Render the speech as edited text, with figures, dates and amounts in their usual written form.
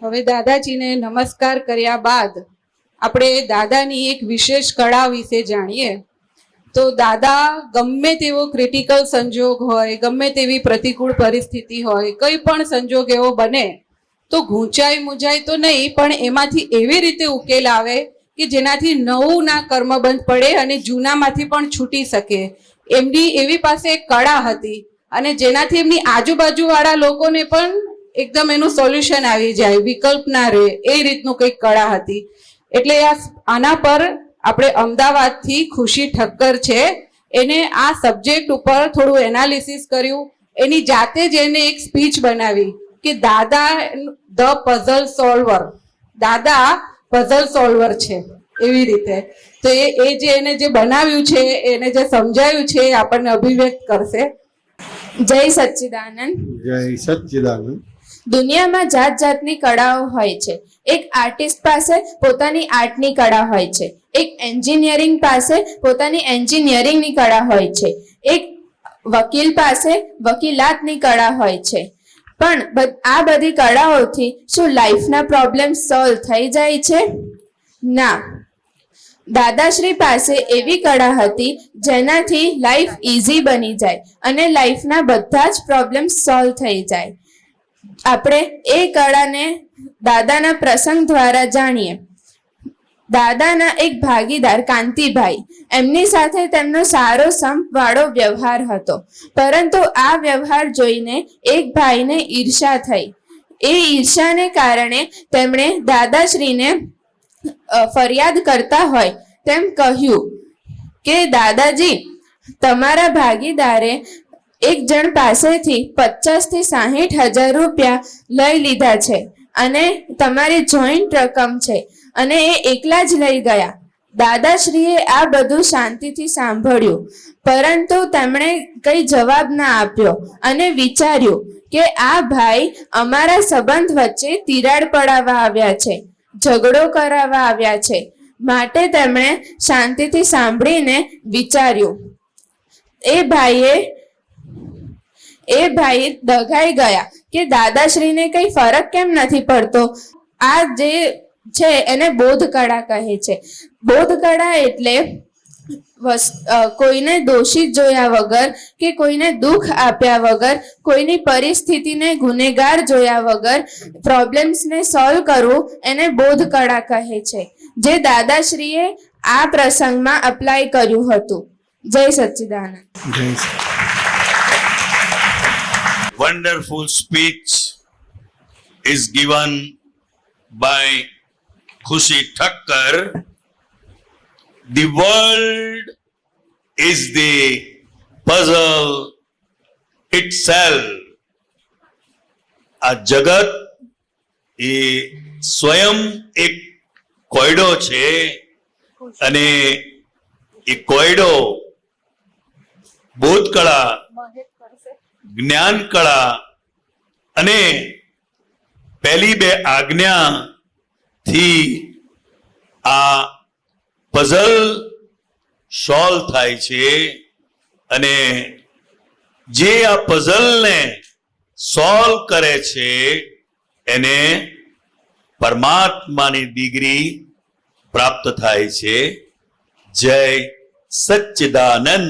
હવે દાદાજીને નમસ્કાર કર્યા બાદ આપણે દાદાની એક વિશેષ કળા વિશે જાણીએ. તો દાદા ગમે તેવો ક્રિટિકલ સંજોગ હોય, ગમે તેવી પ્રતિકૂળ પરિસ્થિતિ હોય, કંઈ પણ સંજોગ એવો બને તો ઘૂંચાય મૂંઝાય તો નહીં, પણ એમાંથી એવી રીતે ઉકેલ આવે કે જેનાથી નવું ના કર્મબંધ પડે અને જૂનામાંથી પણ છૂટી શકે. એમની એવી પાસે એક કળા હતી અને જેનાથી એમની આજુબાજુવાળા લોકોને પણ એકદમ એનું સોલ્યુશન આવી જાય, વિકલ્પ ના રહે, એ રીતનું કંઈક કળા હતી. એટલે આના પર આપણે અમદાવાદથી ખુશી ઠક્કર છે, એને આ સબ્જેક્ટ ઉપર થોડું એનાલિસિસ કર્યું, એની જાતે જ એને એક સ્પીચ બનાવી કે દાદા ધ પઝલ સોલ્વર, દાદા પઝલ સોલ્વર છે એવી રીતે. તો એ જે એને જે બનાવ્યું છે, એને જે સમજાયું છે, એ આપણને અભિવ્યક્ત કરશે. જય સચ્ચિદાનંદ. જય સચ્ચિદાનંદ. દુનિયામાં જાત જાતની કળાઓ હોય છે. એક આર્ટિસ્ટ પાસે પોતાની આર્ટની કળા હોય છે, એક એન્જિનિયરિંગ પાસે પોતાની એન્જિનિયરિંગની કળા હોય છે, એક વકીલ પાસે વકીલાતની કળા હોય છે. પણ આ બધી કળાઓથી શું લાઈફના પ્રોબ્લેમ સોલ્વ થઈ જાય છે? ના. દાદાશ્રી પાસે એવી કળા હતી જેનાથી લાઈફ ઈઝી બની જાય અને લાઈફના બધા જ પ્રોબ્લેમ સોલ્વ થઈ જાય. આપણે એ કળાને દાદાના પ્રસંગ દ્વારા જાણીએ. દાદાના એક ભાગીદાર કાંતિભાઈ, એમની સાથે તેમનો સારો સંપવાળો વ્યવહાર હતો, પરંતુ આ વ્યવહાર જોઈને એક ભાઈને ઈર્ષા થઈ. એ ઈર્ષાને કારણે તેમણે દાદાશ્રીને ફરિયાદ કરતા હોય તેમ કહ્યું કે દાદાજી, તમારા ભાગીદારે એક જણ પાસેથી 50 થી 60,000 રૂપિયા લઈ લીધા છે અને તમારી જોઈન્ટ રકમ છે અને એ એકલા જ લઈ ગયા. દાદાશ્રીએ આ બધું શાંતિથી સાંભળ્યું, પરંતુ તેમણે કઈ જવાબ ના આપ્યો અને વિચાર્યું કે આ ભાઈ અમારા સંબંધ વચ્ચે તિરાડ પડાવવા આવ્યા છે, ઝઘડો કરાવવા આવ્યા છે. માટે તેમણે શાંતિથી સાંભળીને વિચાર્યું. એ ભાઈ દગાઈ ગયા કે દાદાશ્રીને કઈ ફરક કેમ નથી પડતો. આ જે છે એને બોધ કળા કહે છે. બોધ કળા એટલે કોઈને દોષિત જોયા વગર કે કોઈને દુઃખ આપ્યા વગર, કોઈની પરિસ્થિતિને ગુનેગાર જોયા વગર પ્રોબ્લેમ્સને સોલ્વ કરવું, એને બોધ કળા કહે છે, જે દાદાશ્રીએ આ પ્રસંગમાં અપ્લાય કર્યું હતું. જય સચ્ચિદાનંદ. Wonderful speech is given by Khushi Thakkar. The world is the puzzle itself. આ જગત એ સ્વયં એક કોયડો છે અને એ કોયડો બોધ કળા, જ્ઞાન કળા અને પહેલી બે આજ્ઞાથી આ પઝલ સોલ્વ થાય છે. અને જે આ પઝલને સોલ્વ કરે છે એને પરમાત્માની ડિગ્રી પ્રાપ્ત થાય છે. જય સચ્ચિદાનંદ.